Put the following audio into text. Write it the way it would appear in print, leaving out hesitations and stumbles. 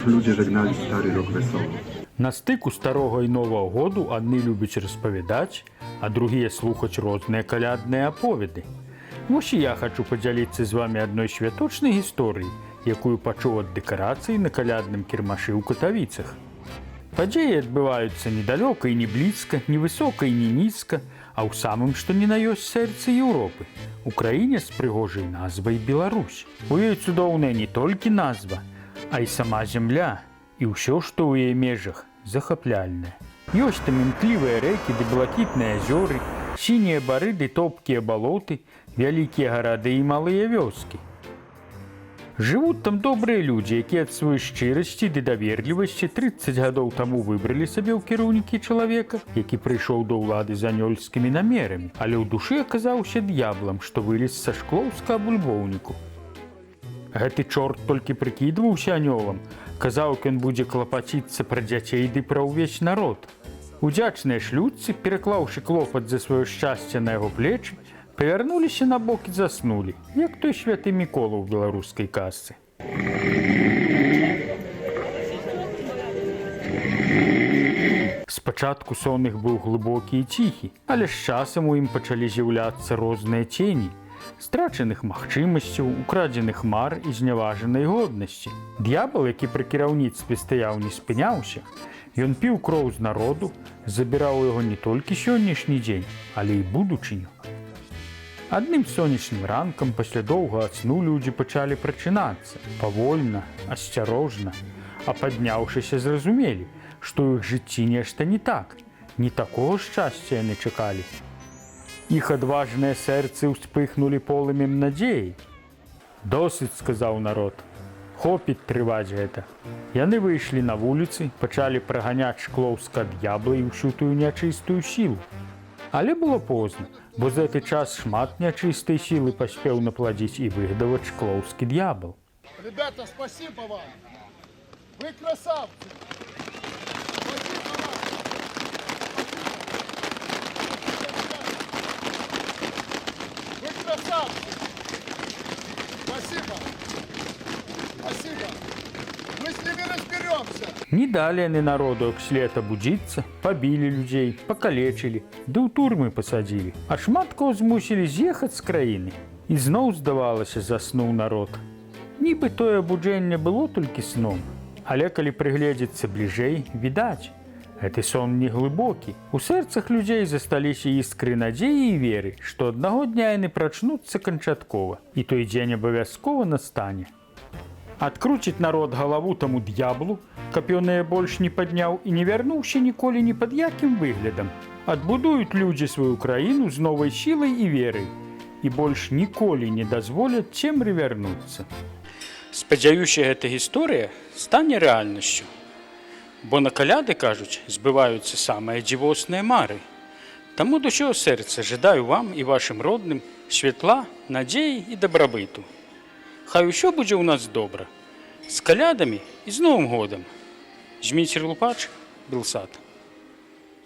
ludzie żegnali stary rok wesoło. На стыку старога і новага году адны любяць распавядаць, а другія слухаць розныя калядныя аповеды. Вось і я хачу падзяліцца з вамі адной святочнай гісторыяй, якую пачуў ад дэкарацыі на калядным кірмашы ў Катавіцах. Падзеі адбываюцца недалёка і не блізка, не высока і не нізка, а ў самым што ні на ёсць сэрцы Еўропы, у краіне з прыгожай назвай Беларусь. У ёй цудоўная не толькі назва, а і сама зямля, і ўсё, што ў яе межах, захапляльнае. Ёсць там імклівыя рэкі ды блакітныя азёры, сінія бары ды топкія балоты, вялікія гарады і малыя вёскі. Жывуць там добрыя людзі, якія ад сваёй шчырасці ды даверлівасці 30 гадоў таму выбралі сабе ў кіраўнікі чалавека, які прыйшоў да ўлады з анёльскімі намерамі, але ў душы аказаўся д'яблам, што вылез са шклоўска бульбоўніку. Гэты чорт толькі прыкідваўся анёлам, казаў, ён будзе клапаціцца пра дзяцей ды пра ўвесь народ. Удзячныя ж людцы, пераклаўшы клопат за сваё шчасце на яго плечы, павярнуліся на бок і заснулі, як той святы Мікола ў беларускай казцы. Спачатку сон іх быў глыбокі і ціхі, але з часам у ім пачалі з'яўляцца розныя цені, страчаных магчымасцяў, украдзеных мар і зняважанай годнасці. Д'ябал, які пры кіраўніцтве стаяў, не спыняўся. Ён піў кроў з народу, забіраў яго не толькі сённяшні дзень, але і будучыню. Адным сонечным ранкам пасля доўгага сну людзі пачалі прачынацца, павольна, асцярожна, а падняўшыся зразумелі, што ў іх жыцці нешта не так, не такога шчасця яны чакалі. Іх адважныя сэрцы ўспыхнулі полымем надзеі. «Досыць», — сказаў народ, — «хопіць трываць гэта». Яны выйшлі на вуліцы, пачалі праганяць шклоўска д'ябла і ўсю тую нячыстую сілу. Але было позна, бо за гэты час шмат нячыстай сілы паспеў напладзіць і выгадаваць шклоўскі д'ябал. Ребята, спасибо вам! Вы красавцы! Спасибо вам! Вы красавцы! Спасибо! Спасибо! Мы с ними разберемся! Не далі яны народу, як след абудзіцца, пабілі людзей, пакалечылі, ды ў турмы пасадзілі, а шмат кого змусілі з'ехаць з краіны. І зноў, здавалася, заснуў народ. Нібы тое абуджэнне было толькі сном, але калі прыгледзецца бліжэй, відаць, гэты сон не глыбокі. У сэрцах людзей засталіся іскры надзеі і веры, што аднаго дня яны прачнуцца канчаткова, і той дзень абавязкова настане. Адкруціць народ галаву таму д'яблу, каб ён яе больш не падняў і не вярнуўся ніколі ні пад якім выглядам. Адбудуюць людзі сваю краіну з новай сілай і верай і больш ніколі не дазволяць цемры вярнуцца. Спадзяюся, гэта гісторыя стане рэальнасцю. Бо на каляды, кажуць, збываюцца самыя дзівосныя мары. Таму d'усёго сэрца жадаю вам і вашым родным святла, надзеі і дабрабыту. Хай усё будзе ў нас добра. З калядамі і з Новым годам. Зміцер Лупач, Белсад.